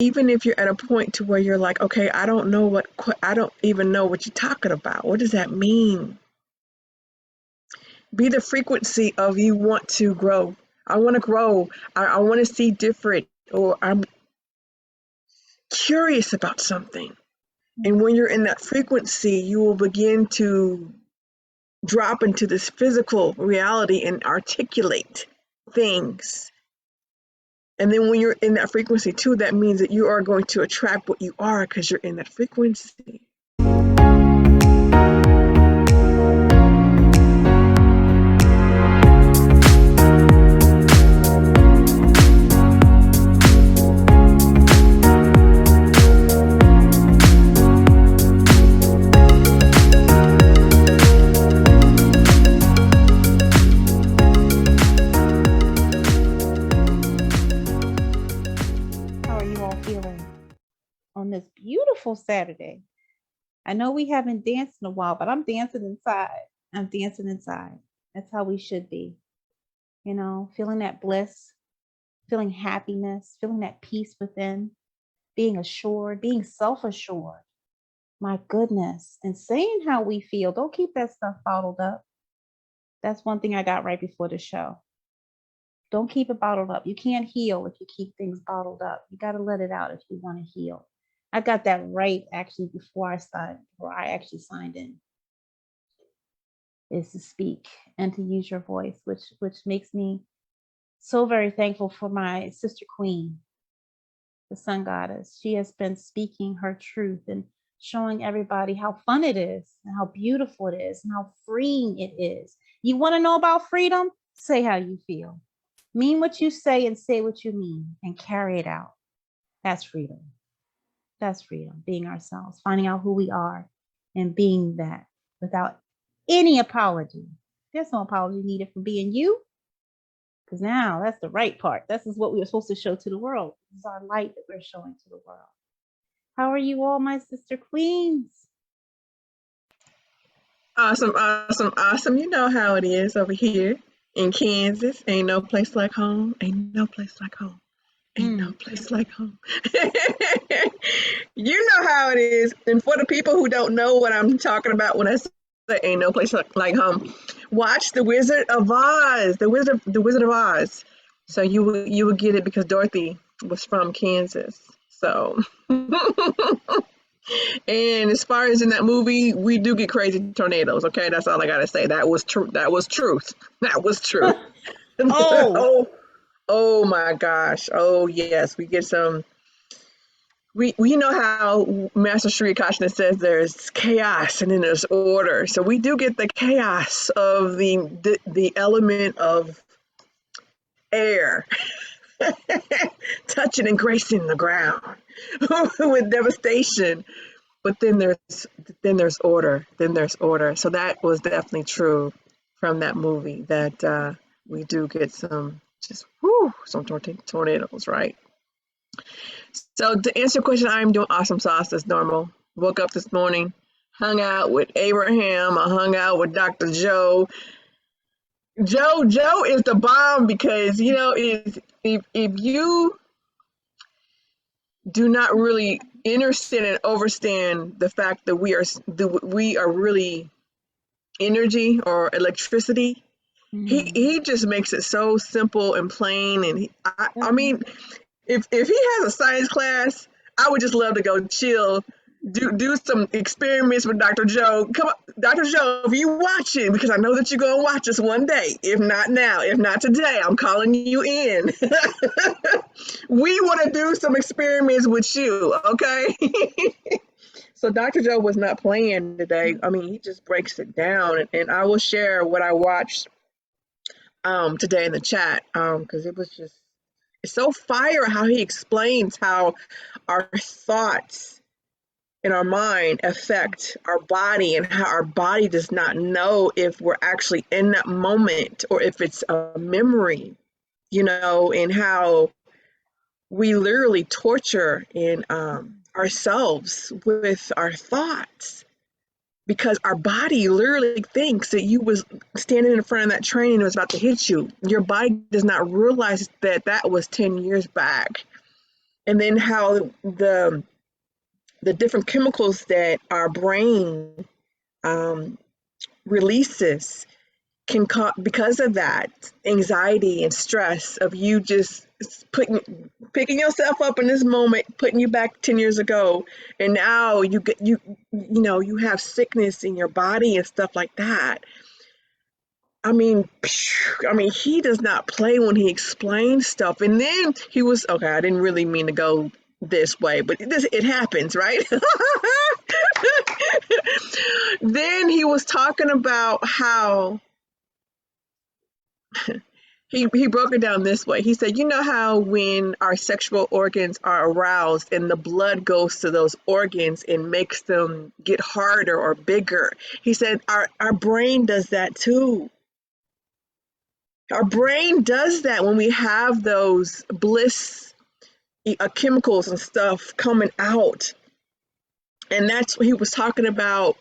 even if you're at a point to where you're like, okay, I don't even know what you're talking about. What does that mean? Be the frequency of you want to grow. I want to grow. I want to see different, or I'm curious about something. And when you're in that frequency, you will begin to drop into this physical reality and articulate things. And then when you're in that frequency too, that means that you are going to attract what you are because you're in that frequency. On this beautiful Saturday. I know we haven't danced in a while, but I'm dancing inside. I'm dancing inside. That's how we should be. You know, feeling that bliss, feeling happiness, feeling that peace within, being assured, being self-assured. My goodness. And saying how we feel. Don't keep that stuff bottled up. That's one thing I got right before the show. Don't keep it bottled up. You can't heal if you keep things bottled up. You got to let it out if you want to heal. I got that right actually before I actually signed in, is to speak and to use your voice, which makes me so very thankful for my sister queen, the sun goddess. She has been speaking her truth and showing everybody how fun it is and how beautiful it is and how freeing it is. You want to know about freedom? Say how you feel. Mean what you say and say what you mean and carry it out. That's freedom. That's freedom, being ourselves, finding out who we are and being that without any apology. There's no apology needed for being you, because now that's the right part. This is what we were supposed to show to the world. This is our light that we're showing to the world. How are you all, my sister queens? Awesome, awesome, awesome. You know how it is over here in Kansas. Ain't no place like home. Ain't no place like home. Ain't no place like home. You know how it is. And for the people who don't know what I'm talking about when I say ain't no place like home, watch The Wizard of Oz. The Wizard of Oz. So you will get it because Dorothy was from Kansas. So and as far as in that movie, we do get crazy tornadoes. Okay, that's all I gotta say. That was true. That was truth. That was true. Oh my gosh. Oh yes, we get some. We know how Master 𝒓𝒔𝒂𝒕𝒆𝒔 says there's chaos and then there's order. So we do get the chaos of the element of air touching and gracing the ground with devastation. But then there's order. Then there's order. So that was definitely true from that movie, that we do get some tornadoes, right? So to answer your question, I'm doing awesome sauce as normal. Woke up this morning, hung out with Abraham. I hung out with Dr. Joe. Joe is the bomb because, you know, if you do not really understand and understand the fact that we are really energy or electricity, he just makes it so simple and plain. And I mean, if he has a science class, I would just love to go chill, do some experiments with Dr. Joe. Come on, Dr. Joe, if you watching, because I know that you're gonna watch us one day. If not now, if not today, I'm calling you in. We want to do some experiments with you, okay? So Dr. Joe was not playing today. I mean, he just breaks it down, and I will share what I watched today in the chat, because it's so fire how he explains how our thoughts in our mind affect our body, and how our body does not know if we're actually in that moment or if it's a memory, you know, and how we literally torture in ourselves with our thoughts, because our body literally thinks that you was standing in front of that train and it was about to hit you. Your body does not realize that that was 10 years back. and then how the different chemicals that our brain um, releases can cause, because of that anxiety and stress of you just picking yourself up in this moment, putting you back 10 years ago, and now you have sickness in your body and stuff like that. I mean, he does not play when he explains stuff. And then he was, okay, I didn't really mean to go this way, but it happens, right? Then he was talking about how he broke it down this way. He said, you know how when our sexual organs are aroused and the blood goes to those organs and makes them get harder or bigger. He said our brain does that too. Our brain does that when we have those bliss chemicals and stuff coming out. And that's what he was talking about.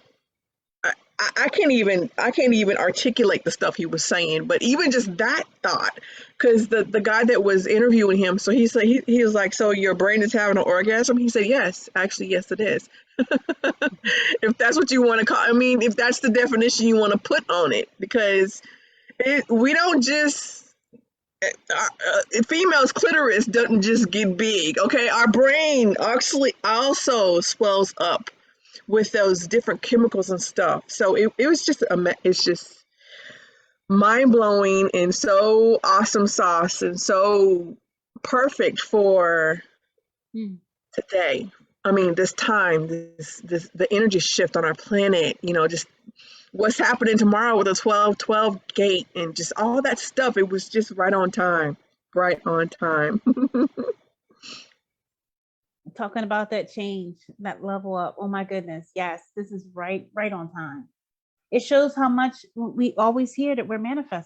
I can't even articulate the stuff he was saying, but even just that thought, because the guy that was interviewing him, so he said he was like, so your brain is having an orgasm? He said, yes, actually, yes, it is. If that's what you want to call, I mean, if that's the definition you want to put on it, because we don't just female's clitoris doesn't just get big, okay? Our brain actually also swells up with those different chemicals and stuff. So it was just it's just mind blowing and so awesome sauce and so perfect for today. I mean, this time, this the energy shift on our planet, just what's happening tomorrow with the 12-12 gate and just all that stuff. It was just right on time. Right on time. Talking about that change, that level up. Oh my goodness. Yes, this is right on time. It shows how much we always hear that we're manifestors.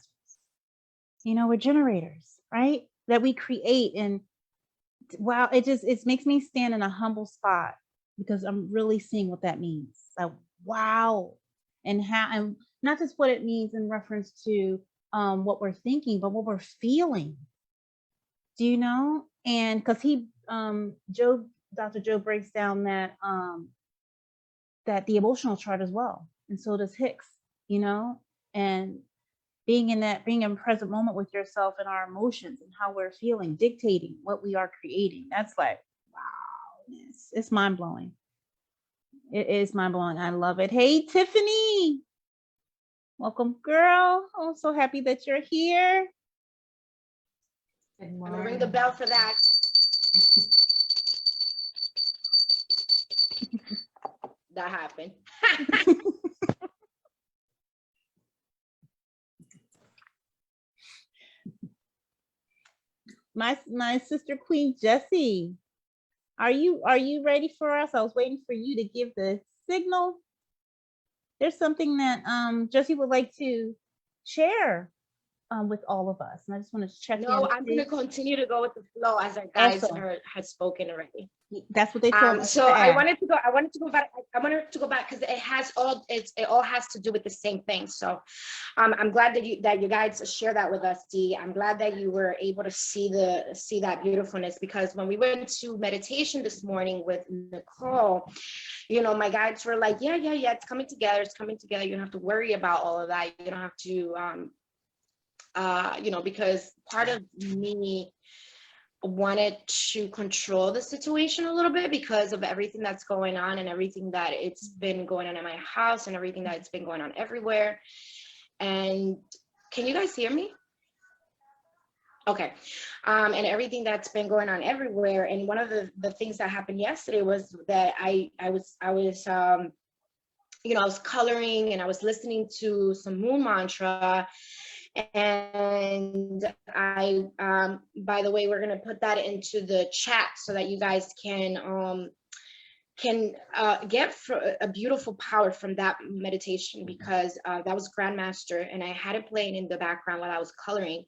We're generators, right? That we create. And wow, it makes me stand in a humble spot because I'm really seeing what that means. Like, wow. And not just what it means in reference to what we're thinking, but what we're feeling. Do you know? And because Dr. Joe breaks down that the emotional chart as well, and so does Hicks. And being in present moment with yourself and our emotions and how we're feeling, dictating what we are creating. That's like, wow, it's mind blowing. It is mind blowing. I love it. Hey, Tiffany, welcome, girl. I'm so happy that you're here. I'm gonna ring the bell for that. That happened. My sister Queen Jessie, are you ready for us? I was waiting for you to give the signal. There's something that Jessie would like to share with all of us, and I just want to check in. No, I'm going to continue to go with the flow as our guys had spoken already. That's what they told us. So I wanted to go back because it all has to do with the same thing. So I'm glad that you guys share that with us, Dee. I'm glad that you were able to see that beautifulness, because when we went to meditation this morning with Nicole, my guides were like, yeah, it's coming together. You don't have to worry about all of that. You don't have to because part of me wanted to control the situation a little bit because of everything that's going on and everything that it's been going on in my house and everything that's been going on everywhere. And can you guys hear me? Okay. And everything that's been going on everywhere. And one of the things that happened yesterday was that I was coloring and I was listening to some moon mantra. And I, by the way, we're going to put that into the chat so that you guys can get a beautiful power from that meditation, because that was Grandmaster, and I had it playing in the background while I was coloring,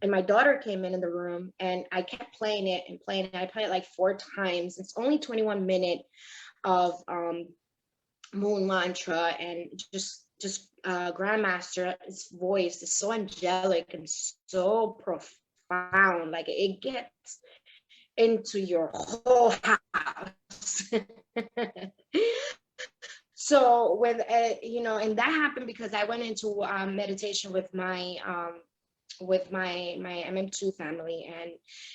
and my daughter came in the room, and I kept playing it. I played it like 4 times. It's only 21 minutes of moon mantra, and just Grandmaster's voice is so angelic and so profound. Like it gets into your whole house. So with you know, and that happened because I went into meditation with my MM2 family, and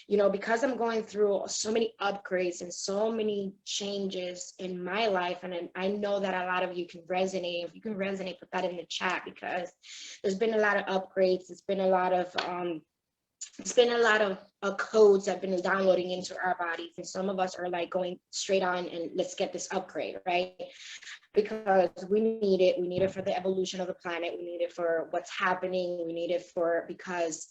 you know, because I'm going through so many upgrades and so many changes in my life, and I know that a lot of you can resonate. If you can resonate, put that in the chat, because there's been a lot of upgrades. It's been a lot of codes that have been downloading into our bodies, and some of us are like going straight on and let's get this upgrade, right? Because we need it. We need it for the evolution of the planet. We need it for what's happening. We need it for, because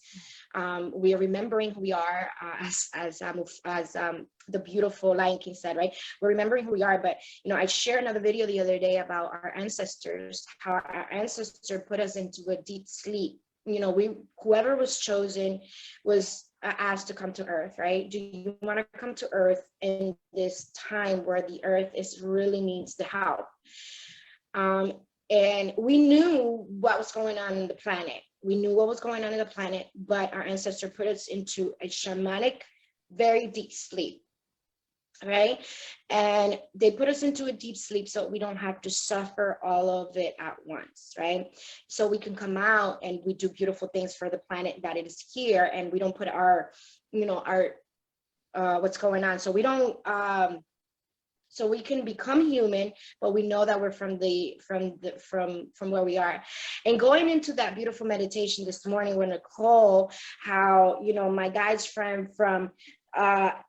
we are remembering who we are, as the beautiful 𝒓𝒊𝒘 said, right? We're remembering who we are. But you know, I shared another video the other day about our ancestors, how our ancestor put us into a deep sleep. You know, whoever was chosen was asked to come to Earth, right? Do you want to come to Earth in this time where the Earth really needs the help? And we knew what was going on in the planet. We knew what was going on in the planet, but our ancestor put us into a shamanic, very deep sleep, right? And they put us into a deep sleep so we don't have to suffer all of it at once, right? So we can come out and we do beautiful things for the planet that it is here, and we don't put our, you know, our what's going on. So we don't so we can become human, but we know that we're from where we are. And going into that beautiful meditation this morning with Nicole, how, you know, my guy's friend from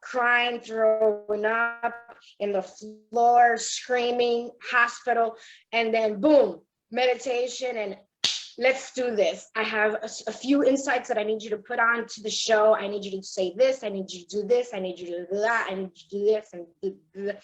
crying, throwing up in the floor, screaming, hospital, and then boom, meditation, and let's do this. I have a few insights that I need you to put on to the show. I need you to say this. I need you to do this. I need you to do that. I need you to do this and do that.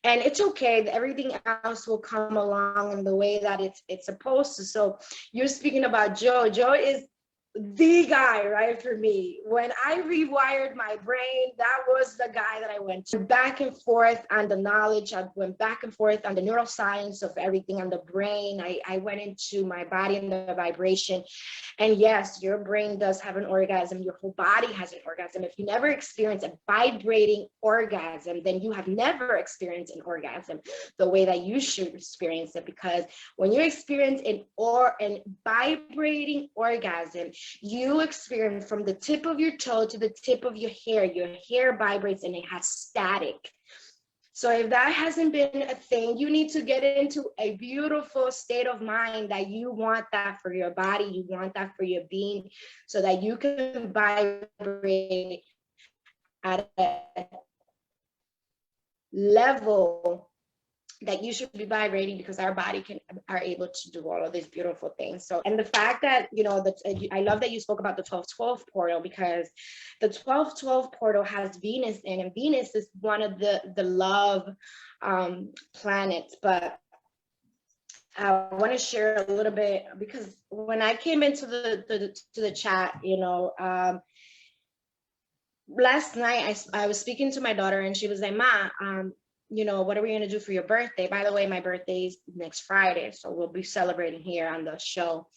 And it's okay. Everything else will come along in the way that it's supposed to. So you're speaking about Joe. Joe is the guy, right, for me. When I rewired my brain, that was the guy that I went to. Back and forth on the knowledge. I went back and forth on the neuroscience of everything on the brain. I went into my body and the vibration. And yes, your brain does have an orgasm. Your whole body has an orgasm. If you never experience a vibrating orgasm, then you have never experienced an orgasm the way that you should experience it. Because when you experience an vibrating orgasm, you experience from the tip of your toe to the tip of your hair vibrates and it has static. So if that hasn't been a thing, you need to get into a beautiful state of mind that you want that for your body, you want that for your being, so that you can vibrate at a level that you should be vibrating, because our body are able to do all of these beautiful things. So, and the fact that, you know, I love that you spoke about the 12-12 portal, because the 12-12 portal has Venus in, and Venus is one of the love planets. But I want to share a little bit, because when I came into the chat, you know, last night I was speaking to my daughter, and she was like, "Ma, you know, what are we going to do for your birthday?" By the way, my birthday is next Friday, so we'll be celebrating here on the show.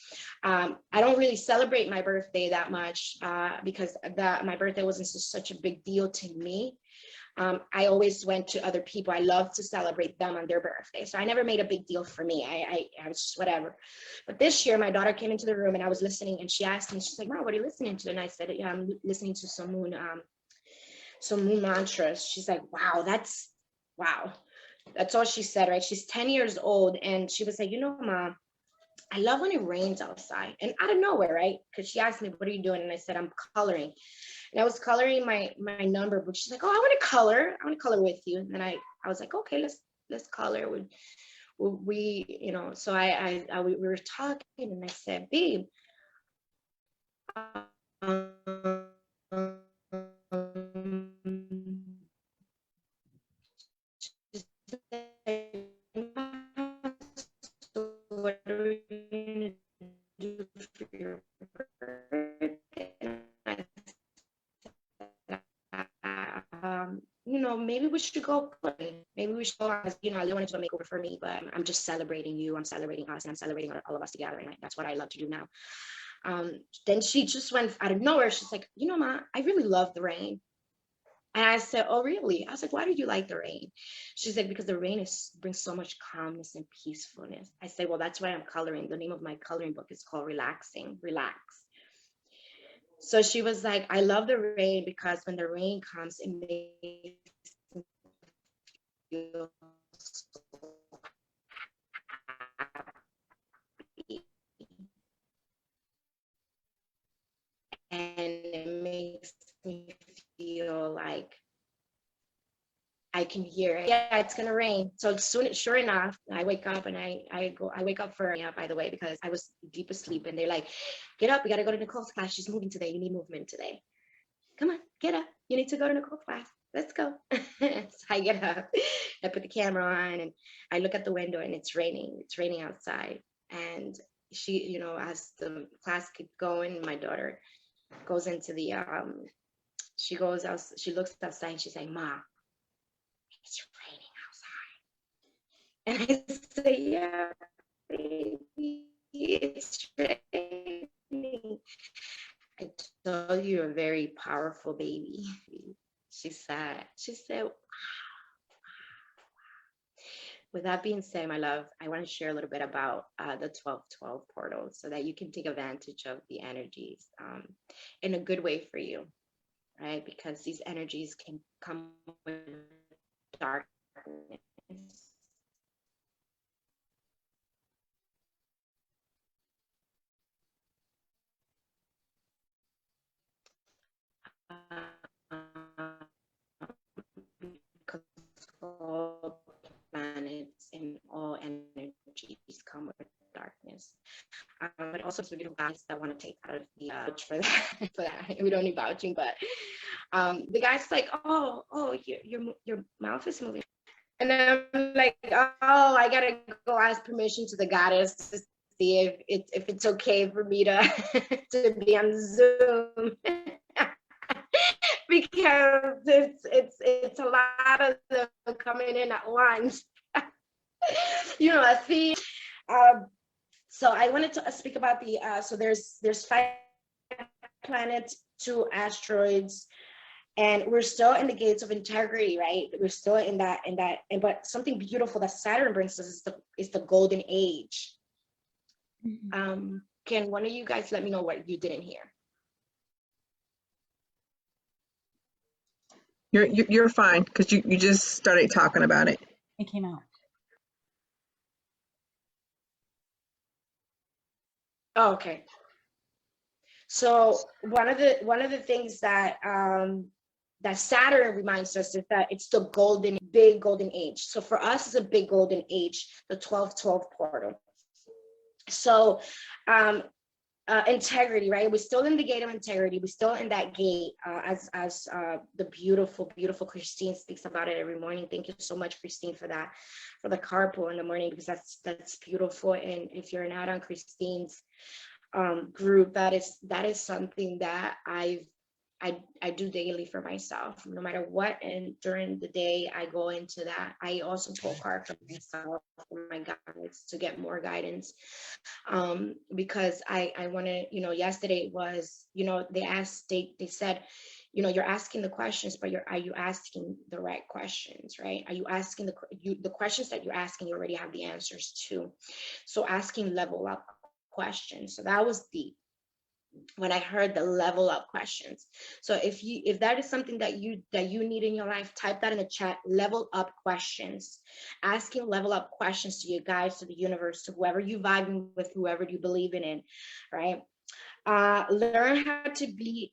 I don't really celebrate my birthday that much because my birthday wasn't such a big deal to me. I always went to other people. I love to celebrate them on their birthday. So I never made a big deal for me. I was just whatever. But this year, my daughter came into the room and I was listening, and she asked me, she's like, "Mom, what are you listening to?" And I said, "Yeah, I'm listening to some moon mantras." She's like, wow, that's all she said, right? She's 10 years old, and she was like, "You know, Mom, I love when it rains outside." And out of nowhere, right? Because she asked me, "What are you doing?" And I said, "I'm coloring." And I was coloring my number book. She's like, "Oh, I want to color with you." And then I was like, "Okay, let's color." We you know, so we were talking, and I said, "Babe, what are we going to do for your birthday?" You know, maybe we should go play. Maybe we should go, you know, I don't want to do a makeover for me, but I'm just celebrating you. I'm celebrating us, and I'm celebrating all of us together. And that's what I love to do now. Then she just went out of nowhere. She's like, "You know, Ma, I really love the rain." And I said, oh, really? I was like, why do you like the rain? She said, because the rain brings so much calmness and peacefulness. I said, well, that's why I'm coloring. The name of my coloring book is called Relaxing, Relax. So she was like, I love the rain because when the rain comes, it makes me feel so happy. And it makes me feel like I can hear it. Yeah, it's gonna rain. So soon, sure enough, I wake up and I wake up for, yeah, by the way, because I was deep asleep, and they're like, get up, we gotta go to Nicole's class. She's moving today. You need movement today. Come on, get up. You need to go to Nicole's class. Let's go. So I get up, I put the camera on, and I look at the window, and it's raining. It's raining outside. And she, you know, as the class keeps going, my daughter goes into the she goes out, she looks outside, and she's like, Ma, it's raining outside. And I say, yeah, baby, it's raining. I told you, a very powerful baby. She said, wow. With that being said, my love, I want to share a little bit about the 12-12 portal so that you can take advantage of the energies in a good way for you, right? Because these energies can come with darkness. Because all planets and all energies come with darkness. But also some beautiful guys that want to take out of the for that. For that. We don't need vouching, but the guy's like, oh, your mouth is moving. And I'm like, oh, I gotta go ask permission to the goddess to see if it's okay for me to to be on Zoom. Because it's a lot of them coming in at once. You know, I see. So I wanted to speak about the so there's 5 planets, 2 asteroids, and we're still in the gates of integrity, right? We're still in that, but something beautiful that Saturn brings us is the golden age. Mm-hmm. Can one of you guys let me know what you didn't hear? You're fine, because you just started talking about it. It came out. Oh, okay. So one of the things that that Saturn reminds us is that it's the big golden age. So for us, it's a big golden age, the 12-12 portal. So integrity, right? We're still in the gate of integrity. We're still in that gate, as the beautiful Christine speaks about it every morning. Thank you so much, Christine, for that, for the carpool in the morning, because that's beautiful. And if you're not on Christine's group, that is something that I do daily for myself, no matter what. And during the day, I go into that. I also pull cards for myself, for my guides, to get more guidance, because I want to, you know, yesterday was, you know, they said, you know, you're asking the questions, but are you asking the right questions, right? Are you asking the questions that you're asking, you already have the answers to. So asking level up questions. So that was deep when I heard the level up questions. So if that is something that you need in your life, type that in the chat. Level up questions. Asking level up questions to your guides, to the universe, to whoever you vibing with, whoever you believe in, right? Learn how to be,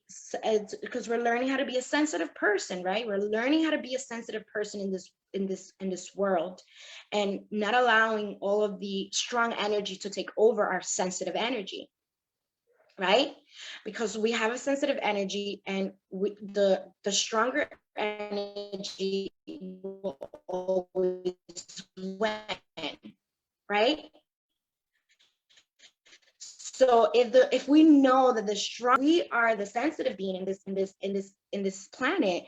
because we're learning how to be a sensitive person, right? We're learning how to be a sensitive person in this world, and not allowing all of the strong energy to take over our sensitive energy, right? Because we have a sensitive energy, and the stronger energy will always win, right? So if we know that we are the sensitive being in this planet,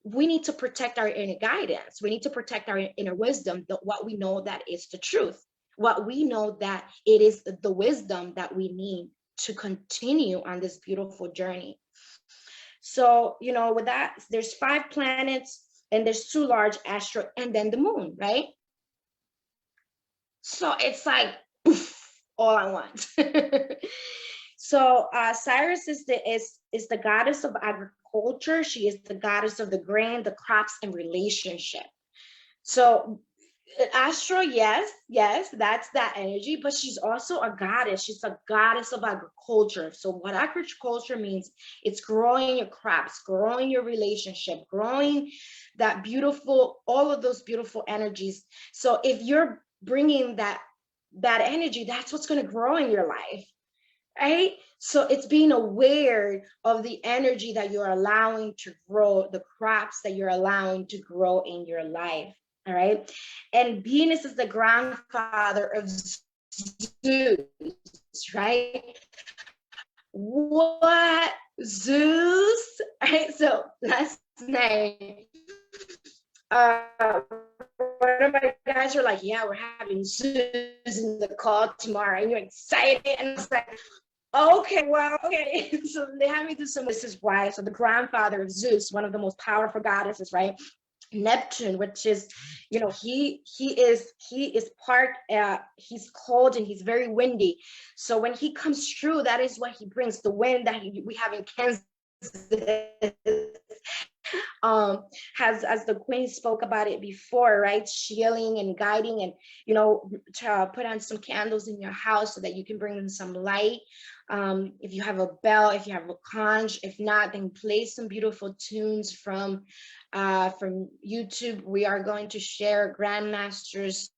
we need to protect our inner guidance. We need to protect our inner wisdom, what we know that is the truth, what we know that it is the wisdom that we need to continue on this beautiful journey. So, you know, with that, there's 5 planets and there's 2 large asteroids and then the moon, right? So it's like poof, all at once. So Cyrus is the goddess of agriculture. She is the goddess of the grain, the crops, and relationship. So Astro, yes, that's that energy, but she's also a goddess. She's a goddess of agriculture. So what agriculture means, it's growing your crops, growing your relationship, growing that beautiful, all of those beautiful energies. So if you're bringing that energy, that's what's going to grow in your life, right? So it's being aware of the energy that you're allowing to grow, the crops that you're allowing to grow in your life. All right. And Venus is the grandfather of Zeus, right? What? Zeus? Right. So last night, one of my guys were like, yeah, we're having Zeus in the call tomorrow. And you're excited. And it's like, okay, well, okay. So they had me do some, this is why. So the grandfather of Zeus, one of the most powerful goddesses, right? Neptune, which is, you know, he is part, he's cold and he's very windy. So when he comes through, that is what he brings, the wind that we have in Kansas. As the queen spoke about it before, right? Shielding and guiding, and, you know, to put on some candles in your house so that you can bring in some light. If you have a bell, if you have a conch, if not, then play some beautiful tunes from YouTube. We are going to share Grandmaster's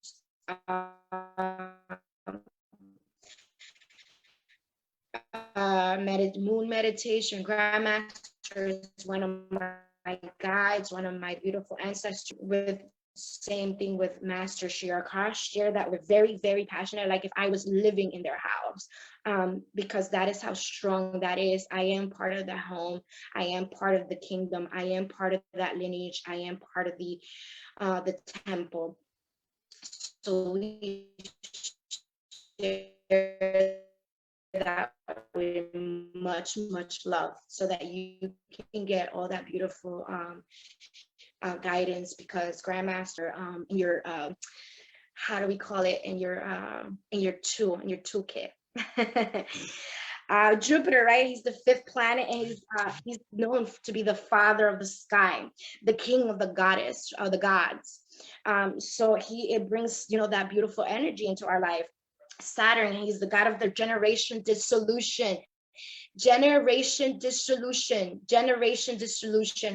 moon meditation. Grandmaster is one of my guides, one of my beautiful ancestors. With same thing with Master 𝒓𝒆𝒔𝒐𝒏𝒂𝒕𝒆𝒔, share that we're very, very passionate, like if I was living in their house, because that is how strong that is. I am part of the home, I am part of the kingdom, I am part of that lineage, I am part of the temple. So we share that with much love so that you can get all that beautiful guidance, because Grandmaster, in your how do we call it, in your toolkit. Jupiter, right? He's the 5th planet, and he's known to be the father of the sky, the king of the goddess, the gods. So it brings, you know, that beautiful energy into our life. Saturn, he's the god of the generation dissolution,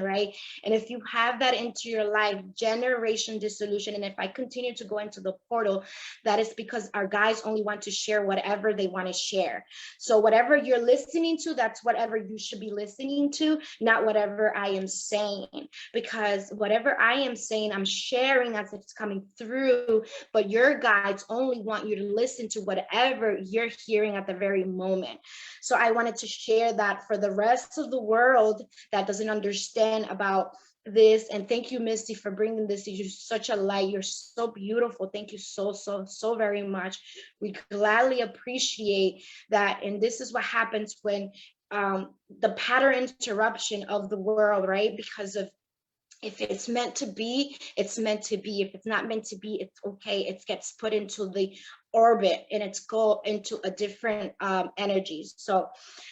right? And if you have that into your life, generation dissolution, and if I continue to go into the portal, that is because our guys only want to share whatever they want to share. So whatever you're listening to, that's whatever you should be listening to, not whatever I am saying, because whatever I am saying, I'm sharing as if it's coming through, but your guides only want you to listen to whatever you're hearing at the very moment. So I wanted to share that for the rest of the world that doesn't understand about this. And thank you, Misty, for bringing this. You're such a light. You're so beautiful. Thank you so very much. We gladly appreciate that. And this is what happens when the pattern interruption of the world, right? Because of, if it's meant to be, it's meant to be. If it's not meant to be, it's okay. It gets put into the orbit and it's go into a different energies. So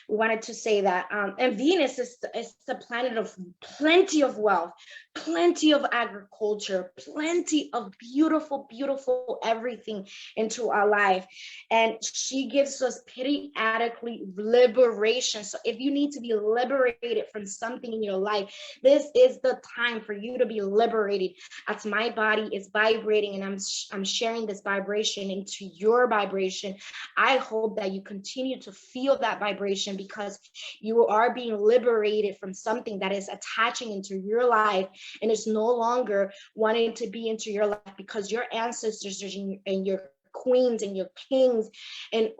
we wanted to say that. And Venus is the planet of plenty of wealth, plenty of agriculture, plenty of beautiful everything into our life. And she gives us periodically liberation. So if you need to be liberated from something in your life, this is the time for you to be liberated. As my body is vibrating and I'm sharing this vibration into your vibration, I hope that you continue to feel that vibration, because you are being liberated from something that is attaching into your life and is no longer wanting to be into your life, because your ancestors and your queens and your kings and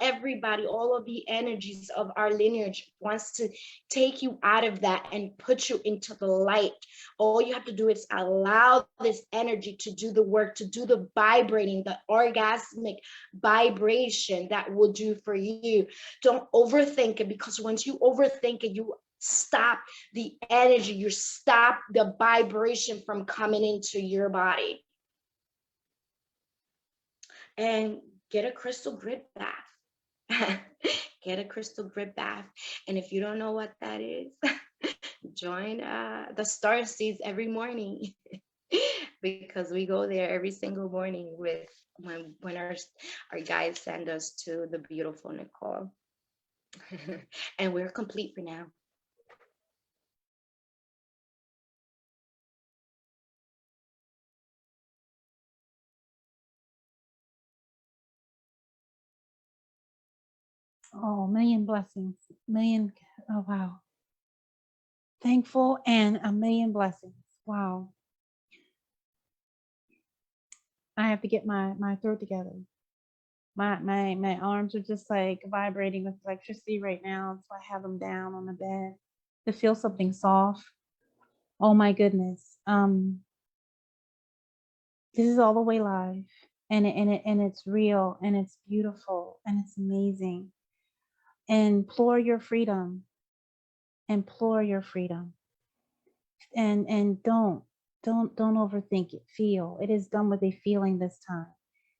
everybody, all of the energies of our lineage wants to take you out of that and put you into the light. All you have to do is allow this energy to do the work, to do the vibrating, the orgasmic vibration that will do for you. Don't overthink it, because once you overthink it, you stop the energy, you stop the vibration from coming into your body. And get a crystal grid bath. Get a crystal grid bath. And if you don't know what that is, join the Star Seeds every morning. Because we go there every single morning with when our guides send us to the beautiful Nicole. And we're complete for now. Oh, million blessings. Million. Oh, wow. Thankful and a million blessings. Wow. I have to get my throat together. My arms are just like vibrating with electricity right now. So I have them down on the bed to feel something soft. Oh my goodness. This is all the way live, and it's real, and it's beautiful, and it's amazing. Implore your freedom. Implore your freedom. And don't overthink it. Feel. It is done with a feeling this time,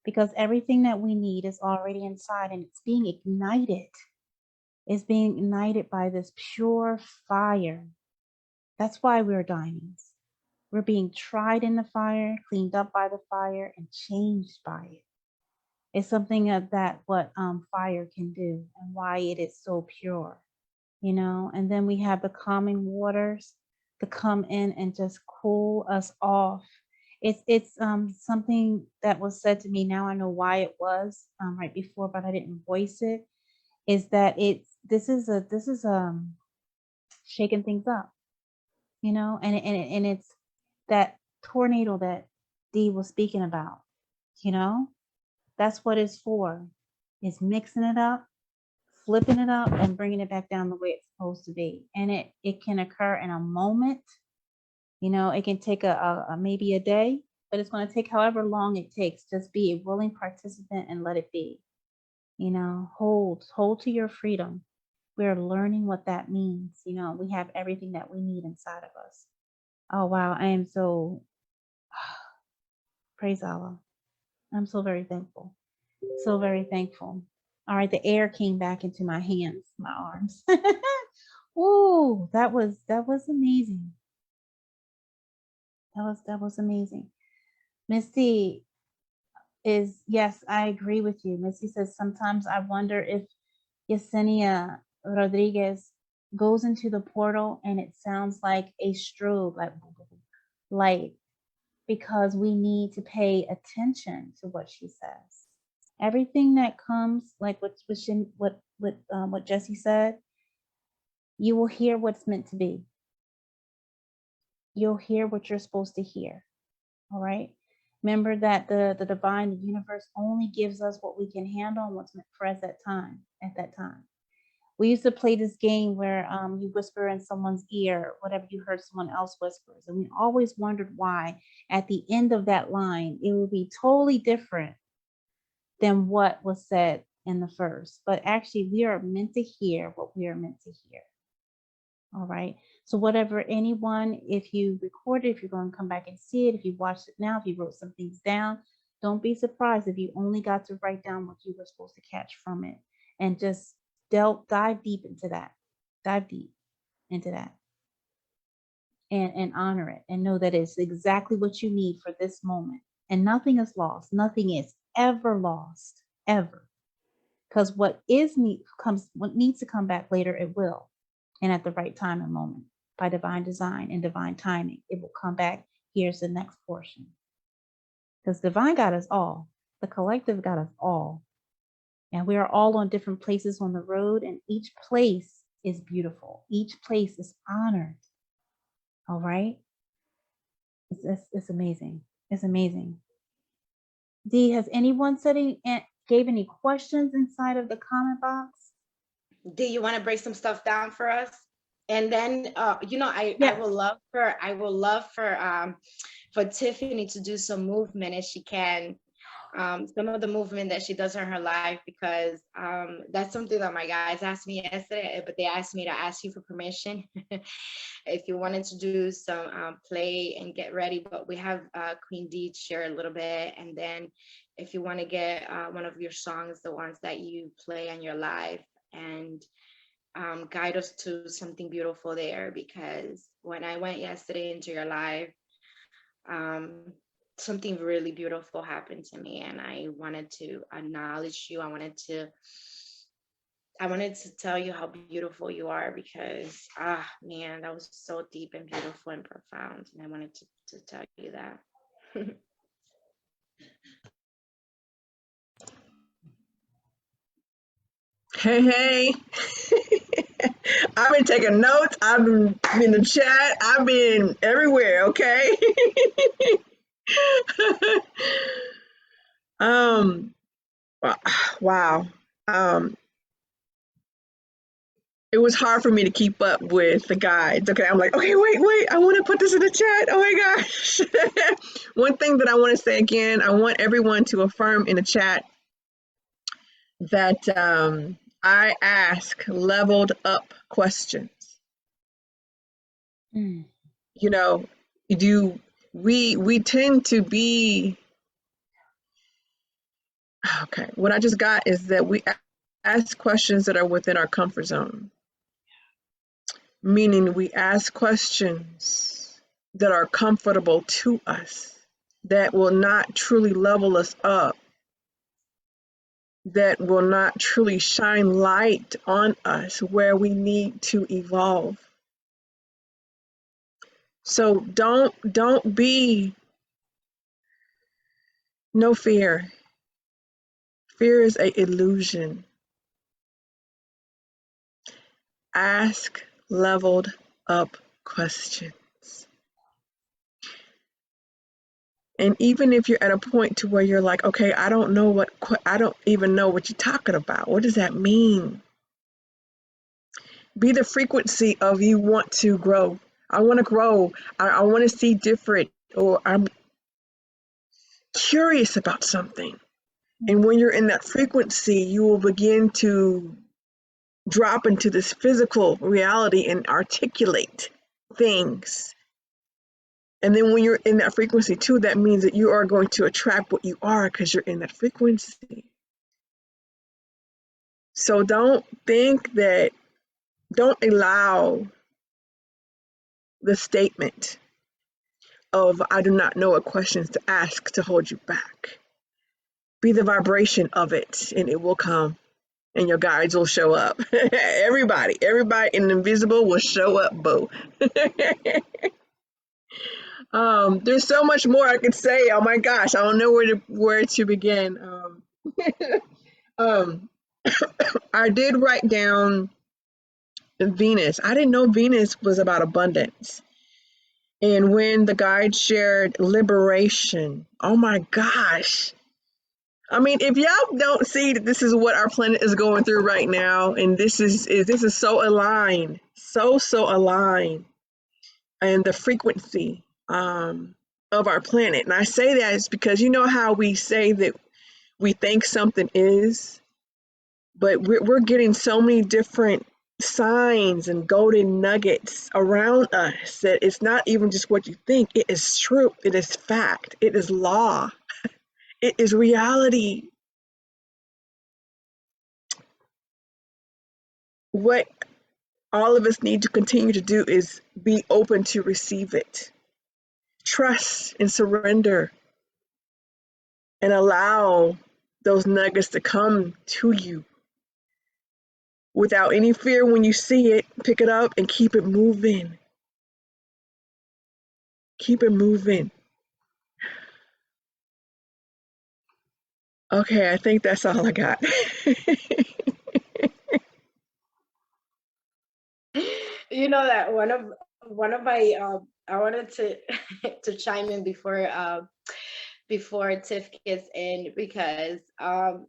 because everything that we need is already inside, and it's being ignited. It's being ignited by this pure fire. That's why we're diamonds. We're being tried in the fire, cleaned up by the fire, and changed by it. It's something of that what fire can do, and why it is so pure, you know. And then we have the calming waters to come in and just cool us off. It's something that was said to me. Now I know why it was right before, but I didn't voice it. Is that this is shaking things up, you know, and it's that tornado that Dee was speaking about, you know. That's what it's for. It's mixing it up, flipping it up, and bringing it back down the way it's supposed to be. And it can occur in a moment. You know, it can take a maybe a day, but it's going to take however long it takes. Just be a willing participant and let it be. You know, hold to your freedom. We're learning what that means. You know, we have everything that we need inside of us. Oh, wow. I am so, praise Allah. I'm so very thankful. So very thankful. All right, the air came back into my hands, my arms. Ooh, that was amazing. That was amazing. Misty is, yes, I agree with you. Misty says, sometimes I wonder if Yesenia Rodriguez goes into the portal and it sounds like a strobe, like light, because we need to pay attention to what she says. Everything that comes, like what Jessie said, you will hear what's meant to be. You'll hear what you're supposed to hear. All right. Remember that the divine, the universe only gives us what we can handle and what's meant for us at that time. We used to play this game where you whisper in someone's ear whatever you heard someone else whispers. And we always wondered why at the end of that line, it would be totally different than what was said in the first. But actually, we are meant to hear what we are meant to hear. All right. So whatever anyone, if you record it, if you're going to come back and see it, if you watched it now, if you wrote some things down, don't be surprised if you only got to write down what you were supposed to catch from it, and just dive deep into that. Dive deep into that. And honor it, and know that it's exactly what you need for this moment. And nothing is lost. Nothing is ever lost, ever. Because what needs to come back later, it will. And at the right time and moment, by divine design and divine timing, it will come back. Here's the next portion. Because divine got us all. The collective got us all. And we are all on different places on the road, and each place is beautiful. Each place is honored. All right? It's amazing. It's amazing. Dee, has anyone gave any questions inside of the comment box? Do you want to break some stuff down for us? And then, you know, I will love for Tiffany to do some movement if she can. some of the movement that she does in her life, because that's something that my guys asked me yesterday, but they asked me to ask you for permission if you wanted to do some play and get ready. But we have Queen D share a little bit, and then if you want to get one of your songs, the ones that you play on your live, and guide us to something beautiful there, because when I went yesterday into your live, something really beautiful happened to me, and I wanted to acknowledge you. I wanted to tell you how beautiful you are, because man, that was so deep and beautiful and profound, and I wanted to tell you that. Hey. I've been taking notes. I've been in the chat. I've been everywhere. Okay. Wow. It was hard for me to keep up with the guides. Okay, I'm like, okay, wait. I want to put this in the chat. Oh my gosh. One thing that I want to say again, I want everyone to affirm in the chat that I ask leveled up questions. You know, we tend to be, okay, what I just got is that we ask questions that are within our comfort zone. Meaning we ask questions that are comfortable to us, that will not truly level us up, that will not truly shine light on us where we need to evolve. So don't be, no fear. Fear is an illusion. Ask leveled up questions. And even if you're at a point to where you're like, okay, I don't even know what you're talking about. What does that mean? Be the frequency of you want to grow. I want to grow. I want to see different, or I'm curious about something. And when you're in that frequency, you will begin to drop into this physical reality and articulate things. And then when you're in that frequency too, that means that you are going to attract what you are, because you're in that frequency. So don't allow the statement of I do not know what questions to ask to hold you back. Be the vibration of it, and it will come, and your guides will show up. Everybody in the invisible will show up, boo. There's so much more I could say. Oh my gosh, I don't know where to begin. I did write down Venus. I didn't know Venus was about abundance. And when the guide shared liberation, oh my gosh. I mean, if y'all don't see that this is what our planet is going through right now, and this is so aligned, so aligned, and the frequency of our planet. And I say that is because you know how we say that we think something is, but we're getting so many different signs and golden nuggets around us that it's not even just what you think. It is truth. It is fact. It is law. It is reality. What all of us need to continue to do is be open to receive it. Trust and surrender, and allow those nuggets to come to you without any fear. When you see it, pick it up and keep it moving. Keep it moving. Okay, I think that's all I got. You know that one of my I wanted to to chime in before Tiff gets in, because the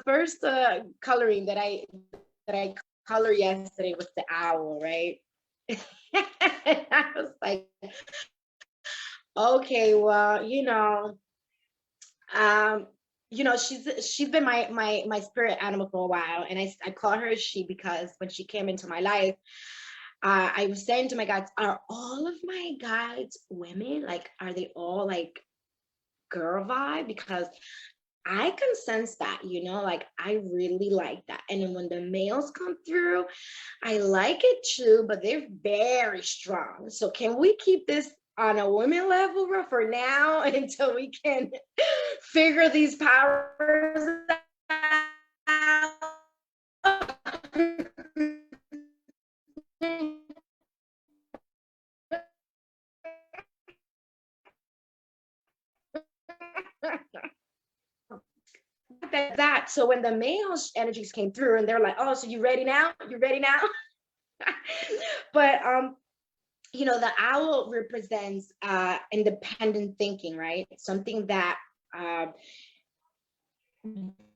first coloring that I color yesterday was the owl, right? And I was like, okay, well, she's been my spirit animal for a while, and I call her she because when she came into my life, I was saying to my guides, are all of my guides women? Like, are they all like girl vibe? Because I can sense that, like I really like that. And then when the males come through, I like it too, but they're very strong. So can we keep this on a women level for now until we can figure these powers out? That so when the male energies came through and they're like, oh, so you ready now, but the owl represents independent thinking, right? Something that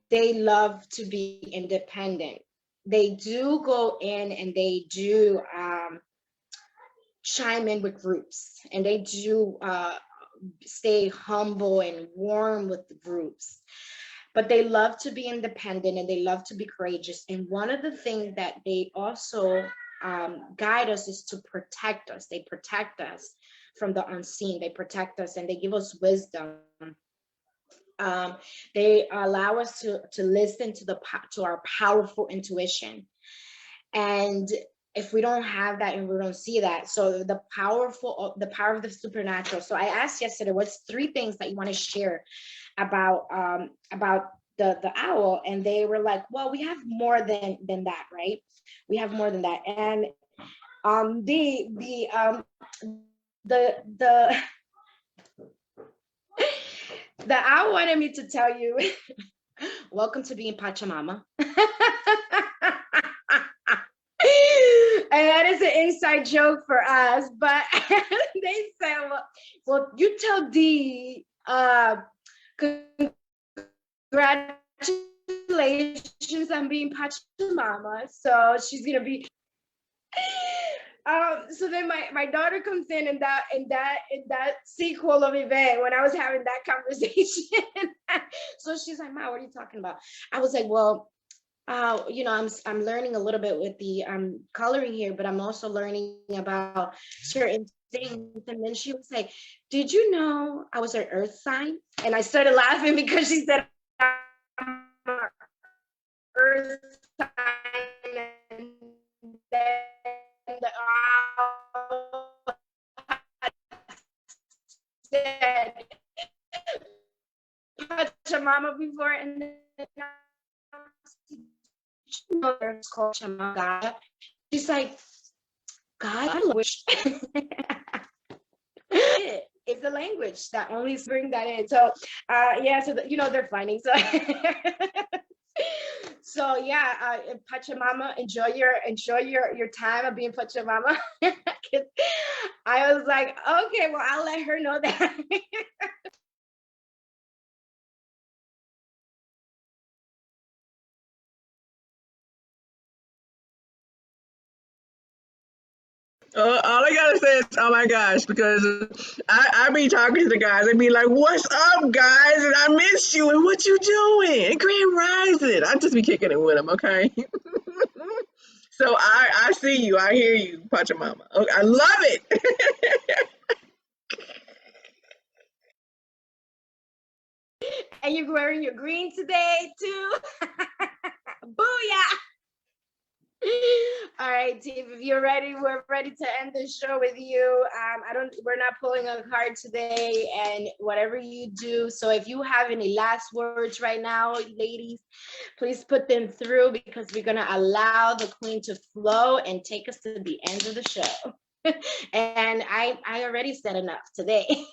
they love to be independent. They do go in and they do chime in with groups, and they do stay humble and warm with the groups. But they love to be independent and they love to be courageous. And one of the things that they also guide us is to protect us. They protect us from the unseen. They protect us and they give us wisdom. They allow us to listen to our powerful intuition. And if we don't have that and we don't see that, so the power of the supernatural. So I asked yesterday, what's 3 things that you want to share about the owl? And they were like, well, we have more than that, right? We have more than that. And the owl wanted me to tell you, welcome to being Pachamama. And that is an inside joke for us, but they said, well, you tell Dee, congratulations on being Pachamama. So she's gonna be. So then my daughter comes in that sequel of event when I was having that conversation. So she's like, Ma, what are you talking about? I was like, well, I'm learning a little bit with the coloring here, but I'm also learning about certain things. And then she was like, did you know I was an earth sign? And I started laughing because she said, I'm an earth sign. And then said Pachamama before, and then it's called Shamagaya. She's like, God language. It's a language that only bring that in. So yeah, so they're funny. So so yeah, Pachamama, enjoy your time of being Pachamama. I was like, okay, well, I'll let her know that. All I gotta say is, oh my gosh, because I be talking to the guys. They be like, "What's up, guys?" And I miss you. And what you doing? And Grand Rising. I just be kicking it with them, okay? So I see you. I hear you, Pachamama. Okay, I love it. And you're wearing your green today too. Booyah! All right, Tiff, if you're ready, we're ready to end the show with you. We're not pulling a card today, and whatever you do. So if you have any last words right now, ladies, please put them through, because we're gonna allow the queen to flow and take us to the end of the show. And I already said enough today.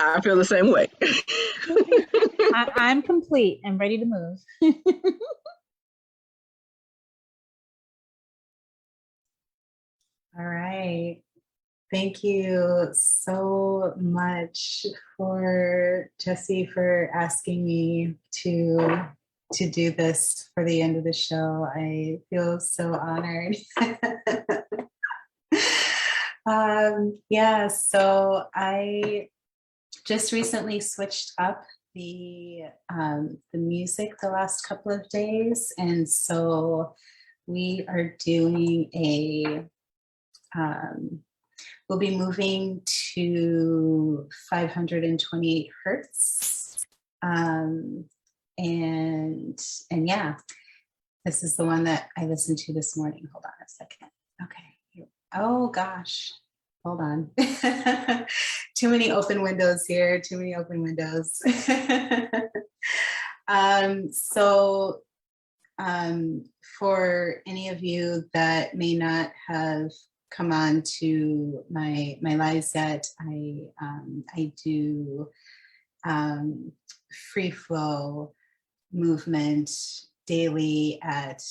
I feel the same way. I'm complete and ready to move. All right. Thank you so much Jessie, for asking me to to do this for the end of the show. I feel so honored. Yeah, so I just recently switched up the music the last couple of days, and so we are doing we'll be moving to 528 hertz, and yeah, this is the one that I listened to this morning. Hold on a second. Okay. Oh gosh. Hold on. Too many open windows here. Too many open windows. For any of you that may not have come on to my lives yet, I do free flow movement daily at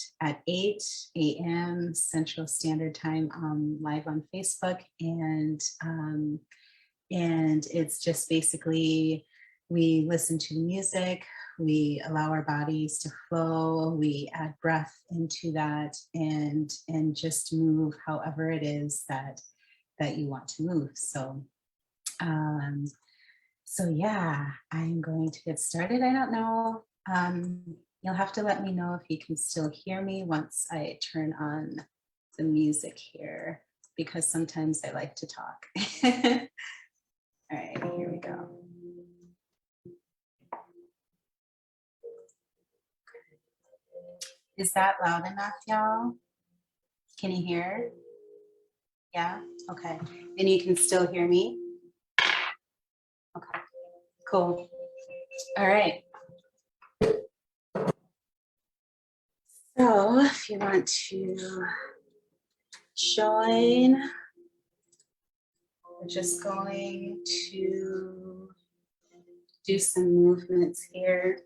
8 a.m. Central Standard Time, live on Facebook, and it's just basically we listen to the music, we allow our bodies to flow, we add breath into that, and just move however it is that you want to move. So so yeah, I'm going to get started. I don't know. You'll have to let me know if you can still hear me once I turn on the music here, because sometimes I like to talk. All right, here we go. Is that loud enough, y'all? Can you hear? Yeah? Okay. And you can still hear me? Okay, cool. All right. So if you want to join, we're just going to do some movements here.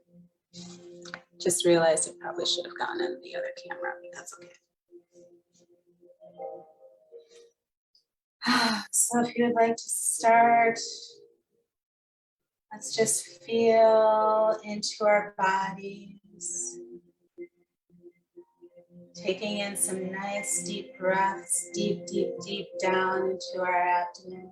Just realized I probably should have gone on the other camera, but that's okay. So if you would like to start, let's just feel into our bodies. Taking in some nice deep breaths, deep, deep, deep down into our abdomen.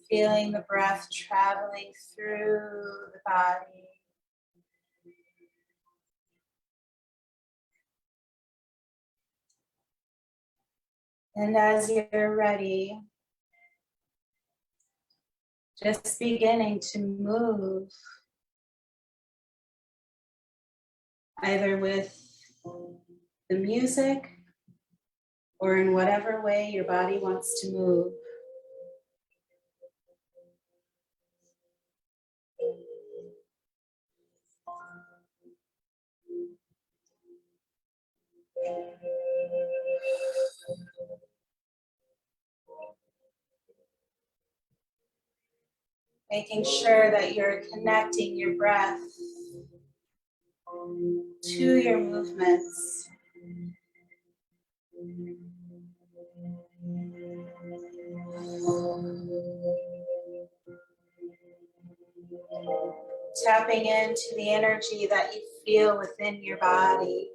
Feeling the breath traveling through the body. And as you're ready, just beginning to move, either with the music or in whatever way your body wants to move. Making sure that you're connecting your breath to your movements. Tapping into the energy that you feel within your body.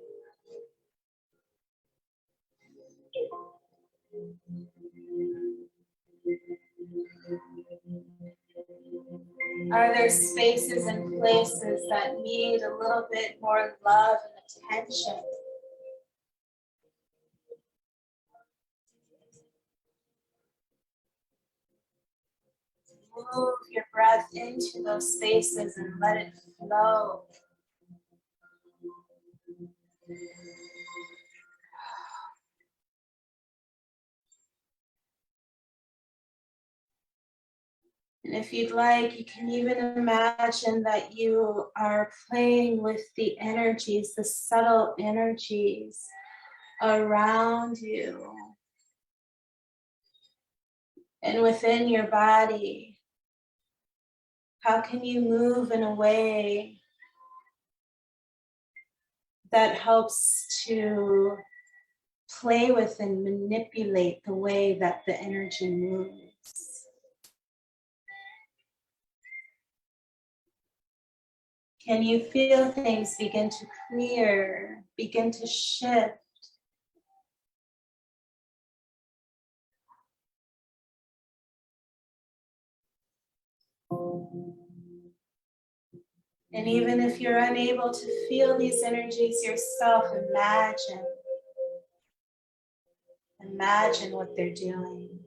Are there spaces and places that need a little bit more love and attention? Move your breath into those spaces and let it flow. And if you'd like, you can even imagine that you are playing with the energies, the subtle energies around you and within your body. How can you move in a way that helps to play with and manipulate the way that the energy moves. Can you feel things begin to clear, begin to shift? And even if you're unable to feel these energies yourself, imagine what they're doing.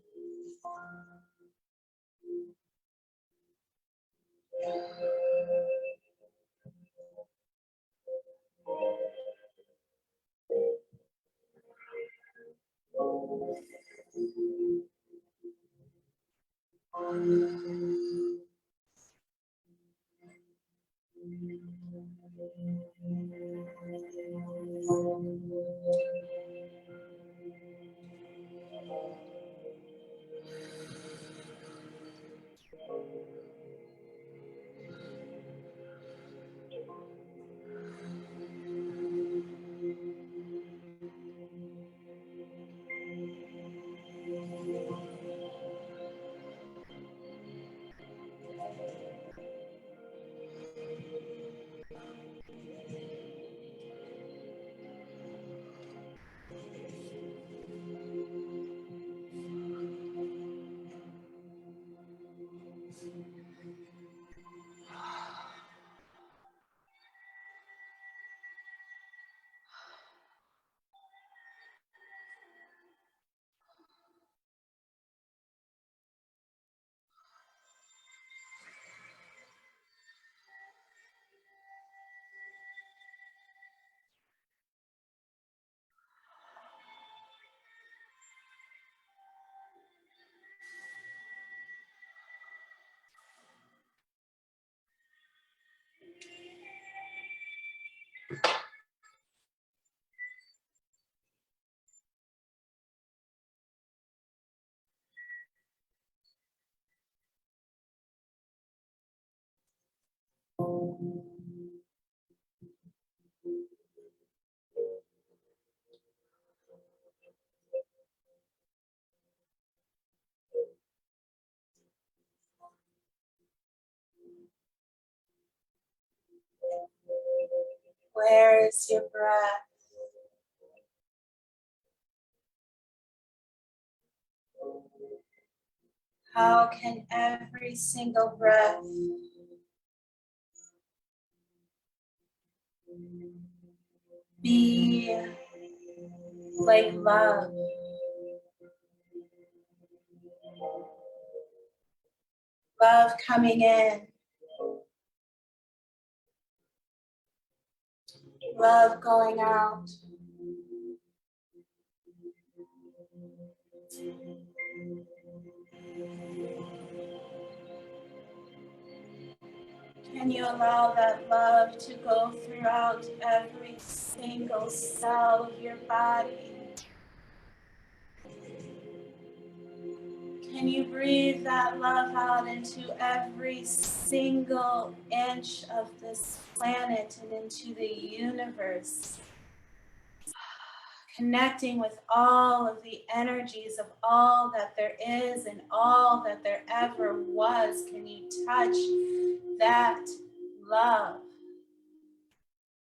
Where is your breath? How can every single breath be like love? Love coming in, love going out. Can you allow that love to go throughout every single cell of your body? Can you breathe that love out into every single inch of this planet and into the universe? Connecting with all of the energies of all that there is and all that there ever was. Can you touch that love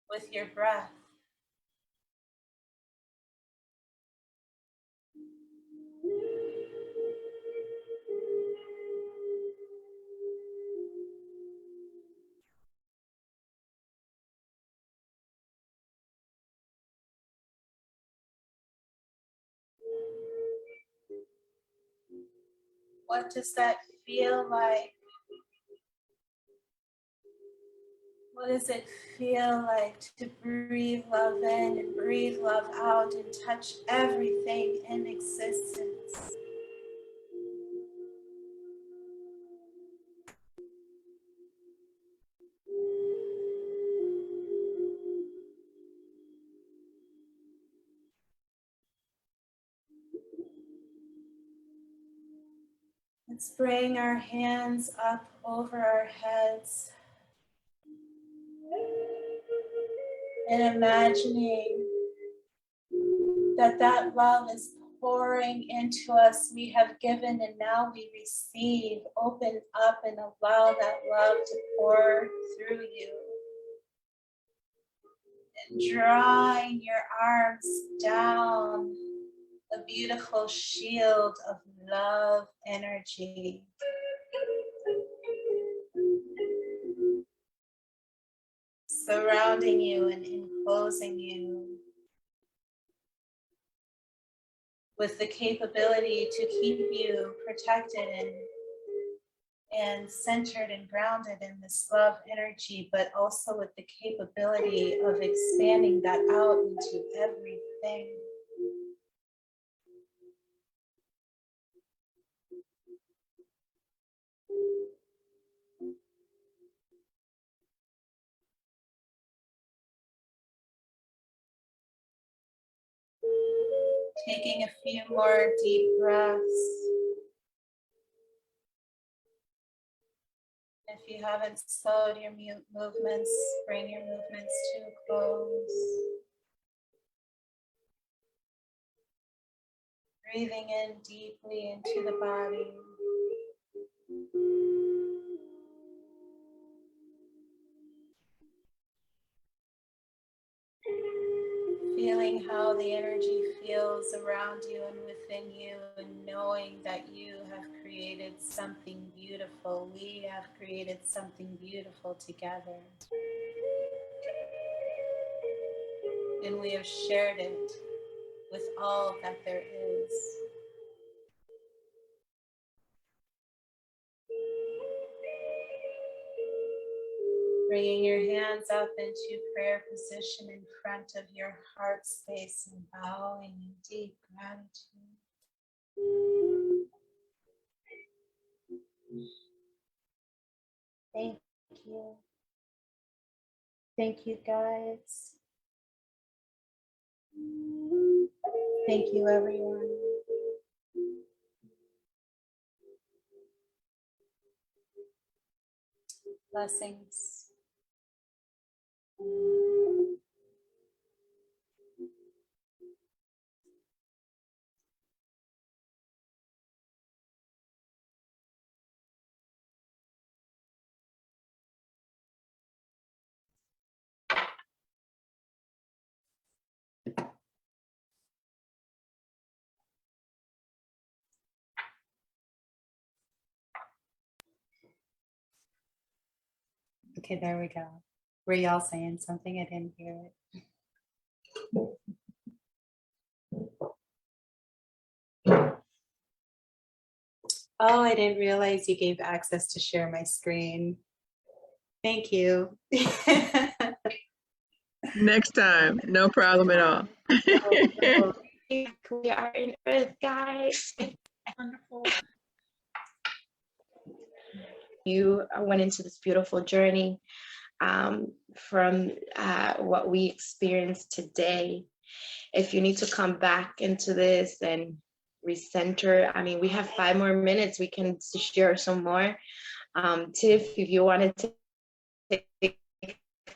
with your breath? What does that feel like? What does it feel like to breathe love in and breathe love out and touch everything in existence? Let's bring our hands up over our heads and imagining that love is pouring into us. We have given and now we receive. Open up and allow that love to pour through you. And drawing your arms down, a beautiful shield of love energy. Surrounding you and enclosing you with the capability to keep you protected and centered and grounded in this love energy, but also with the capability of expanding that out into everything. Taking a few more deep breaths. If you haven't slowed your movements, bring your movements to a close. Breathing in deeply into the body. Feeling how the energy feels around you and within you, and knowing that you have created something beautiful. We have created something beautiful together. And we have shared it with all that there is. Bringing your hands up into prayer position in front of your heart space and bowing in deep gratitude. Thank you. Thank you, guys. Thank you, everyone. Blessings. Okay, there we go. Were y'all saying something? I didn't hear it. Oh, I didn't realize you gave access to share my screen. Thank you. Next time, no problem at all. We are in Earth, guys. Wonderful. You went into this beautiful journey from what we experienced today. If you need to come back into this and recenter, I mean, we have 5 more minutes. We can share some more. Tiff, if you wanted to take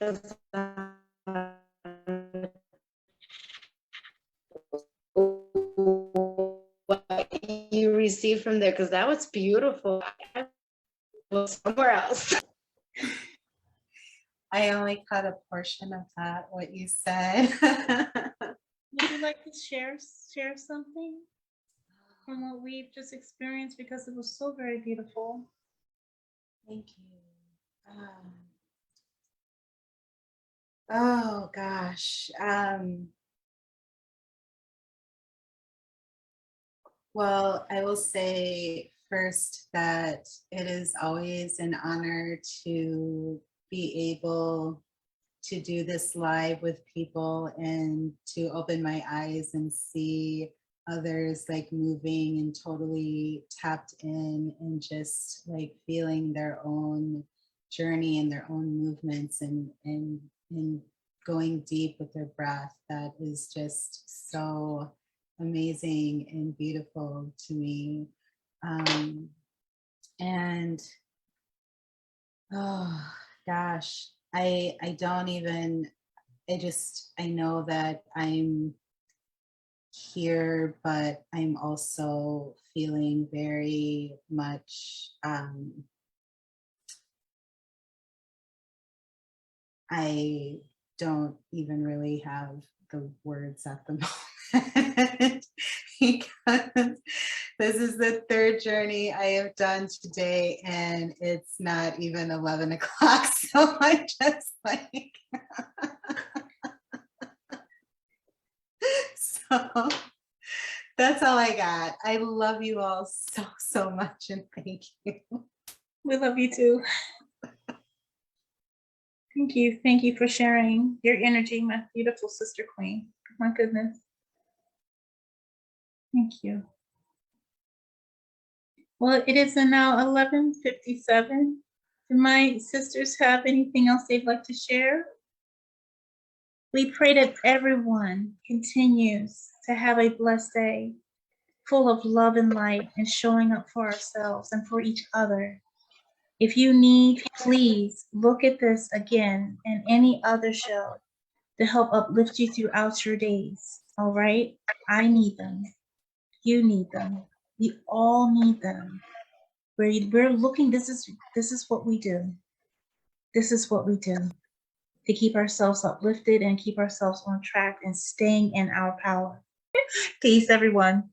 us what you received from there, because that was beautiful. I was somewhere else. I only caught a portion of that, what you said. Would you like to share something from what we've just experienced, because it was so very beautiful? Thank you. Oh gosh. Well, I will say first that it is always an honor to be able to do this live with people and to open my eyes and see others like moving and totally tapped in and just like feeling their own journey and their own movements and going deep with their breath. That is just so amazing and beautiful to me. And oh gosh, I don't even, I know that I'm here, but I'm also feeling very much, I don't even really have the words at the moment because this is the third journey I have done today and it's not even 11 o'clock. So I just like, so that's all I got. I love you all so, so much and thank you. We love you too. Thank you. Thank you for sharing your energy, my beautiful sister queen. My goodness. Thank you. Well, it is now 11:57. Do my sisters have anything else they'd like to share? We pray that everyone continues to have a blessed day, full of love and light and showing up for ourselves and for each other. If you need, please look at this again and any other show to help uplift you throughout your days. All right? I need them. You need them. We all need them. We're looking, this is what we do. This is what we do to keep ourselves uplifted and keep ourselves on track and staying in our power. Peace, everyone.